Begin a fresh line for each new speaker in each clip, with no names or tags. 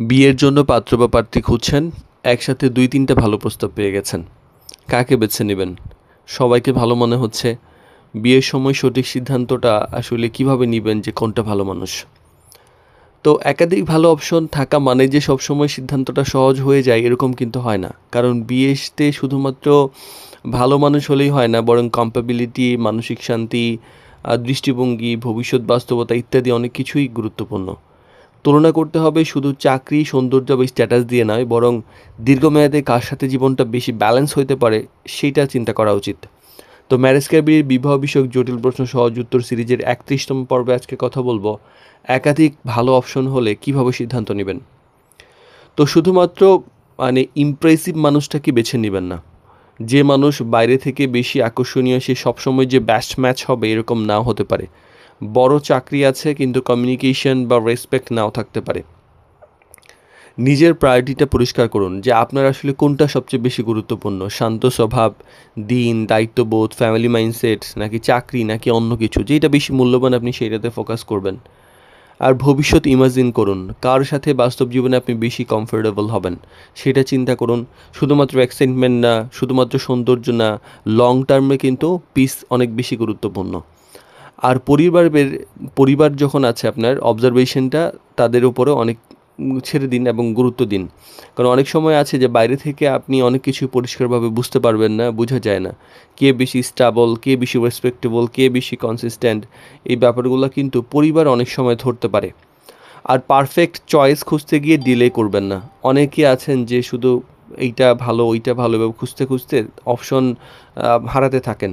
বিয়ের জন্য পাত্র বা পাত্রী খুঁজছেন, একসাথে ২-৩টা ভালো প্রস্তাব পেয়ে গেছেন। কাকে বেছে নেবেন? সবাইকে ভালো মনে হচ্ছে। বিয়ের সময় সঠিক সিদ্ধান্তটা আসলে কিভাবে নিবেন যে কোনটা ভালো মানুষ? তো একাধিক ভালো অপশন থাকা মানে যে সবসময় সিদ্ধান্তটা সহজ হয়ে যায় এরকম কিন্তু হয় না। কারণ বিয়েতে শুধুমাত্র ভালো মানুষ হলেই হয় না, বরং কম্প্যাবিলিটি, মানসিক শান্তি, দৃষ্টিভঙ্গি, ভবিষ্যৎ বাস্তবতা ইত্যাদি অনেক কিছুই গুরুত্বপূর্ণ। তুলনা করতে হবে শুধু চাকরি, সৌন্দর্য বা স্ট্যাটাস দিয়ে নয়, বরং দীর্ঘমেয়াদে কার সাথে জীবনটা বেশি ব্যালেন্স হইতে পারে সেইটা চিন্তা করা উচিত। তো ম্যারেজ ক্যারিয়ার বিবাহ বিষয়ক জটিল প্রশ্ন সহজ উত্তর সিরিজের ৩১তম পর্বে আজকে কথা বলবো একাধিক ভালো অপশন হলে কিভাবে সিদ্ধান্ত নেবেন। তো শুধুমাত্র ইমপ্রেসিভ মানুষটাকে বেছে নেবেন না। যে মানুষ বাইরে থেকে বেশি আকর্ষণীয় সে সবসময় যে বেস্ট ম্যাচ হবে এরকম নাও হতে পারে। বড় চাকরি আছে কিন্তু কমিউনিকেশন বা রেসপেক্ট নাও থাকতে পারে। নিজের প্রায়োরিটিটা পরিষ্কার করুন যে আপনার আসলে কোনটা সবচেয়ে বেশি গুরুত্বপূর্ণ। শান্ত স্বভাব, দিন, দায়িত্ববোধ, ফ্যামিলি মাইন্ডসেট, নাকি চাকরি, নাকি অন্য কিছু। যেটা বেশি মূল্যবান আপনি সেইটাতে ফোকাস করবেন। আর ভবিষ্যৎ ইমাজিন করুন, কার সাথে বাস্তব জীবনে আপনি বেশি কমফোর্টেবল হবেন সেটা চিন্তা করুন। শুধুমাত্র এক্সাইটমেন্ট না, শুধুমাত্র সৌন্দর্য না, লং টার্মে কিন্তু পিস অনেক বেশি গুরুত্বপূর্ণ। আর পরিবার যখন আছে আপনার অবজারভেশনটা তাদের উপরে অনেক ছেড়ে দিন এবং গুরুত্ব দিন। কারণ অনেক সময় আছে যে বাইরে থেকে আপনি অনেক কিছু পরিষ্কারভাবে বুঝতে পারবেন না, বোঝা যায় না। কে বেশি স্টেবল, কে বেশি রেসপেক্টেবল, কে বেশি কনসিস্টেন্ট, এই ব্যাপারগুলো কিন্তু পরিবার অনেক সময় ধরতে পারে। আর পারফেক্ট চয়েস খুঁজতে গিয়ে ডিলে করবেন না। অনেকে আছেন যে শুধু এইটা ভালো, ওইটা ভালো এভাবে খুঁজতে, খুঁজতে অপশন হারাতে থাকেন।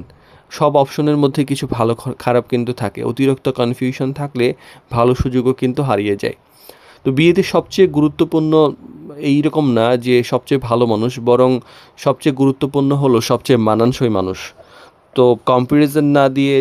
সব অপশনের মধ্যে কিছু ভালো খারাপ কিন্তু থাকে। অতিরিক্ত কনফিউশন থাকলে ভালো সুযোগও কিন্তু হারিয়ে যায়। তো বিয়েতে সবচেয়ে গুরুত্বপূর্ণ এইরকম না যে সবচেয়ে ভালো মানুষ, বরং সবচেয়ে গুরুত্বপূর্ণ হলো সবচেয়ে মানানসই মানুষ। তো কম্প্যারিজন না দিয়ে